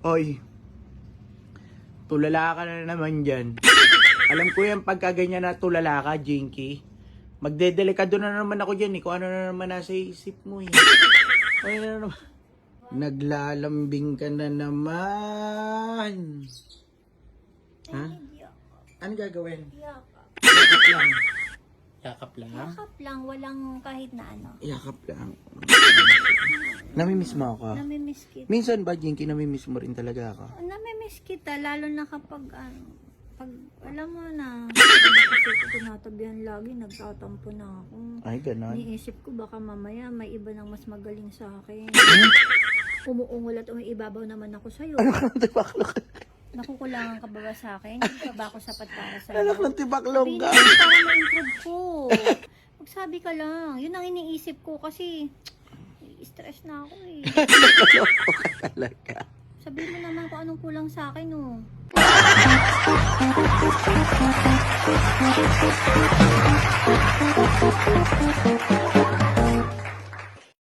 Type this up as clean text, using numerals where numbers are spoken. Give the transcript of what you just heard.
Oy, tulala ka na naman dyan. Alam ko yan pagka ganyan na tulala ka, Jinky. Magdedelikado na naman ako dyan eh. Kung ano na naman nasa isip mo eh. Ay, na naman. Naglalambing ka na naman. Ha? Ano gagawin? Yakap. Yakap lang. Yakap lang? Yakap lang, walang kahit na ano. Yakap lang. Namimiss mo ako? Namimiss kita. Minsan ba, Jinky, namimiss mo rin talaga ako? Namimiss kita, lalo na kapag pag alam mo na, kasi ko tinatabihan lagi, nagtatampo na ako. Ay, ganon. Iniisip ko baka mamaya may iba nang mas magaling sa akin. Umuungol at umiibabaw naman ako sa'yo. Anak ng tibaklong ka. Nakukulangan ka ba sa akin? Hindi pa ba ako sapat para sa'yo? Anak ng tibaklong ka. Para ma-improve ko. Magsabi ka lang. Yun ang iniisip ko kasi stress na ako eh. Nakaloko ka talaga. Sabihin mo naman kung anong kulang sa akin oh.